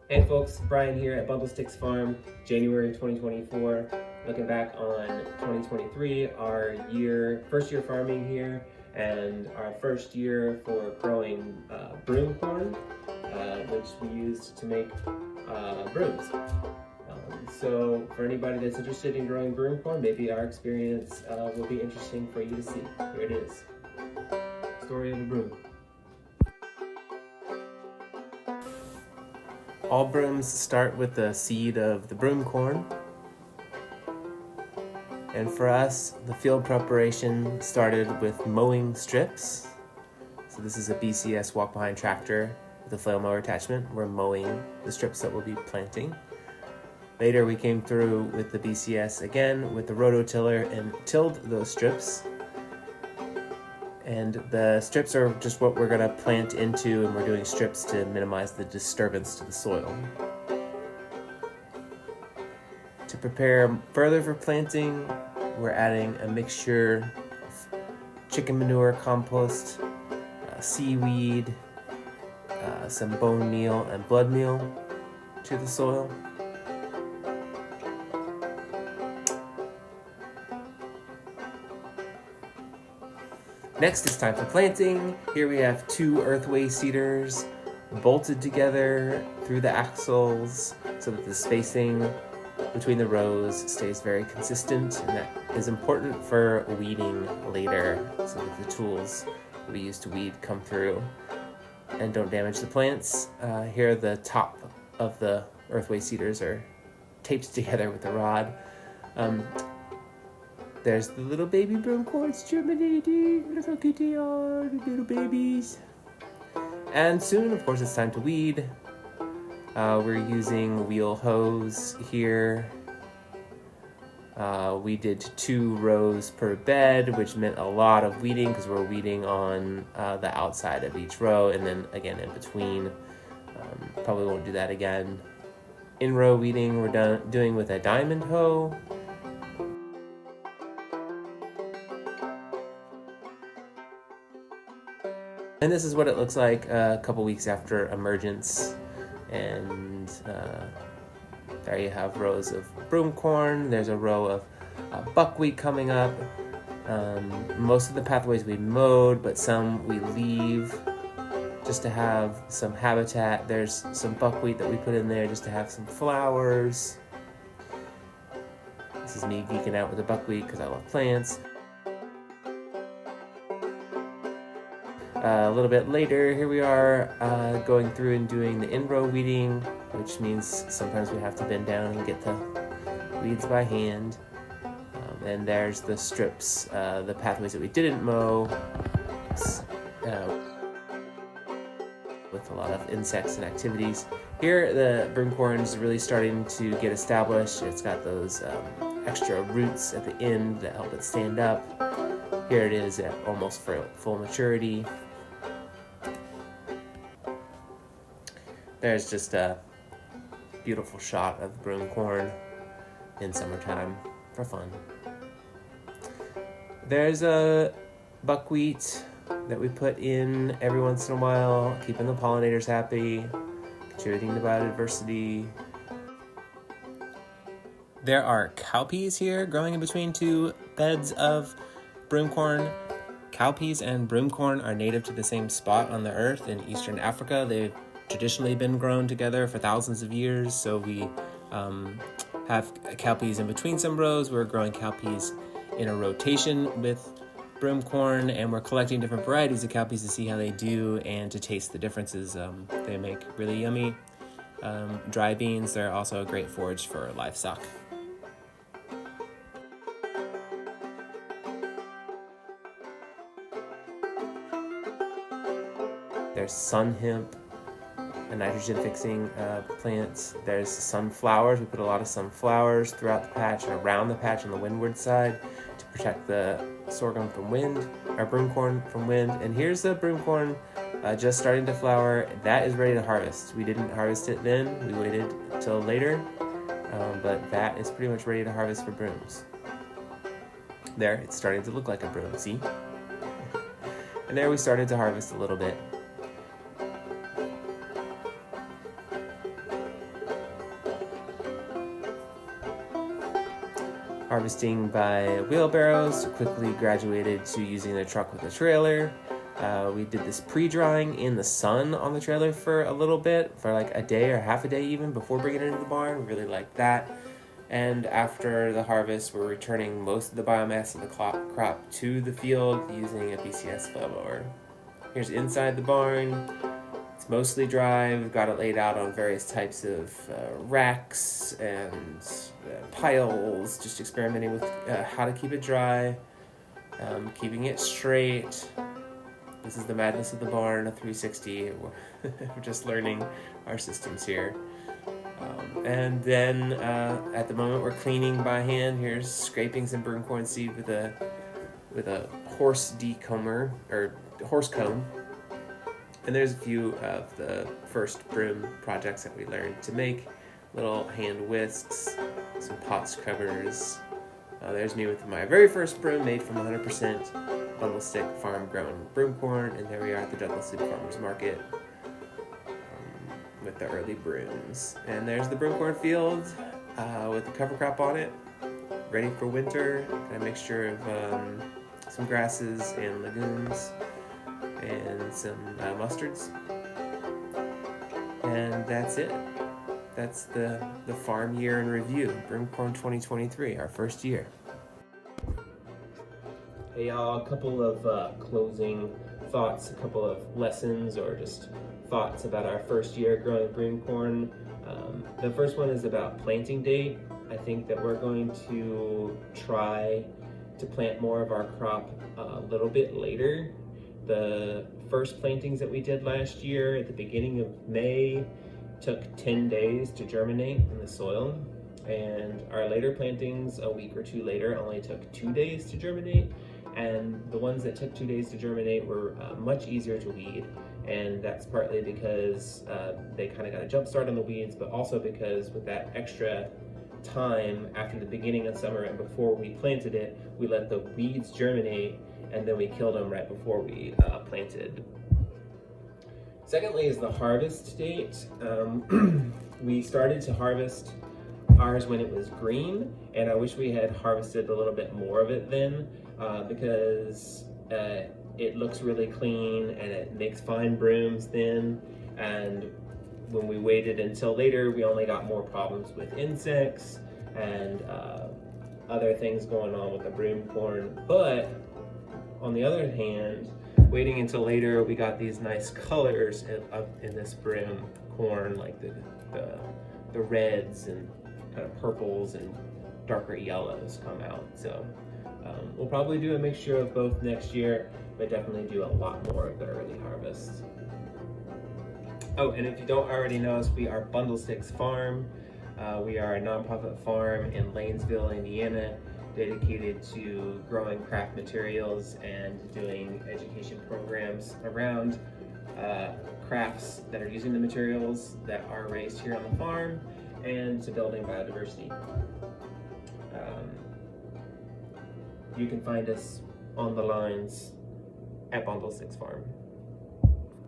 Hey folks, Brian here at Bundle Sticks Farm, January 2024. Looking back on 2023, our first year farming here, and our first year for growing broomcorn, which we used to make brooms. So for anybody that's interested in growing broomcorn, maybe our experience will be interesting for you to see. Here it is, story of a broom. All brooms start with the seed of the broomcorn. And for us, the field preparation started with mowing strips. So this is a BCS walk-behind tractor with a flail mower attachment. We're mowing the strips that we'll be planting. Later we came through with the BCS again with the rototiller and tilled those strips. And the strips are just what we're gonna plant into, and we're doing strips to minimize the disturbance to the soil. To prepare further for planting, we're adding a mixture of chicken manure, compost, seaweed, some bone meal and blood meal to the soil. Next, it's time for planting. Here we have 2 earthway seeders bolted together through the axles so that the spacing between the rows stays very consistent, and that is important for weeding later so that the tools we use to weed come through and don't damage the plants. Here the top of the earthway seeders are taped together with a rod. There's the little baby broomcorns germinating. Look how cute they are, the little babies. And soon, of course, it's time to weed. We're using wheel hose here. We did 2 rows per bed, which meant a lot of weeding because we're weeding on the outside of each row and then again in between. Probably won't do that again. In-row weeding we're doing with a diamond hoe. And this is what it looks like a couple weeks after emergence. And there you have rows of broomcorn. There's a row of buckwheat coming up. Most of the pathways we mowed, but some we leave just to have some habitat. There's some buckwheat that we put in there just to have some flowers. This is me geeking out with the buckwheat because I love plants. A little bit later, here we are going through and doing the in-row weeding, which means sometimes we have to bend down and get the weeds by hand. And there's the strips, the pathways that we didn't mow, with a lot of insects and activities. Here, the broomcorn is really starting to get established. It's got those extra roots at the end that help it stand up. Here it is at almost full maturity. There's just a beautiful shot of broomcorn in summertime for fun. There's a buckwheat that we put in every once in a while, keeping the pollinators happy, contributing to biodiversity. There are cowpeas here growing in between 2 beds of broomcorn. Cowpeas and broomcorn are native to the same spot on the earth in Eastern Africa. They've traditionally been grown together for thousands of years, so we have cowpeas in between some rows. We're growing cowpeas in a rotation with broomcorn, and we're collecting different varieties of cowpeas to see how they do and to taste the differences. They make really yummy dry beans. They're also a great forage for livestock. There's sun hemp, a nitrogen fixing plants. There's sunflowers. We put a lot of sunflowers throughout the patch and around the patch on the windward side to protect the sorghum from wind, or broomcorn from wind. And here's the broomcorn just starting to flower. That is ready to harvest. We didn't harvest it then. We waited till later, but that is pretty much ready to harvest for brooms. There, it's starting to look like a broom, see? And there we started to harvest a little bit. harvesting by wheelbarrows, quickly graduated to using the truck with a trailer. We did this pre-drying in the sun on the trailer for a little bit, for like a day or half a day even, before bringing it into the barn. We really liked that. And after the harvest, we're returning most of the biomass of the crop to the field using a BCS flail blower. Here's inside the barn. It's mostly dry. We've got it laid out on various types of racks and piles, just experimenting with how to keep it dry, keeping it straight. This is the madness of the barn, a 360. We're just learning our systems here. And then at the moment we're cleaning by hand. Here's scraping some broomcorn seed with a horse decomber, or horse comb. And there's a few of the first broom projects that we learned to make. Little hand whisks, some pot scrubbers. There's me with my very first broom made from 100% bundle stick farm grown broomcorn. And there we are at the Douglas City Farmers Market with the early brooms. And there's the broomcorn field with the cover crop on it, ready for winter. Got a mixture of some grasses and legumes and some mustards. And that's it. That's the farm year in review. Broomcorn 2023, our first year. Hey y'all, a couple of closing thoughts, a couple of lessons or just thoughts about our first year growing broomcorn. The first one is about planting date. I think that we're going to try to plant more of our crop a little bit later. The first plantings that we did last year at the beginning of May took 10 days to germinate in the soil, and our later plantings a week or two later only took 2 days to germinate, and the ones that took 2 days to germinate were much easier to weed, and that's partly because they kind of got a jump start on the weeds, but also because with that extra time after the beginning of summer and before we planted it, we let the weeds germinate and then we killed them right before we planted. Secondly is the harvest date. We started to harvest ours when it was green, and I wish we had harvested a little bit more of it then, because it looks really clean and it makes fine brooms then, and when we waited until later, we only got more problems with insects and other things going on with the broomcorn. But on the other hand, waiting until later, we got these nice colors in this broomcorn, like the reds and kind of purples and darker yellows come out. So we'll probably do a mixture of both next year, but definitely do a lot more of the early harvest. Oh, and if you don't already know us, we are Bundle Sticks Farm. We are a nonprofit farm in Lanesville, Indiana, dedicated to growing craft materials and doing education programs around crafts that are using the materials that are raised here on the farm, and to building biodiversity. You can find us on the lines at Bundle Sticks Farm.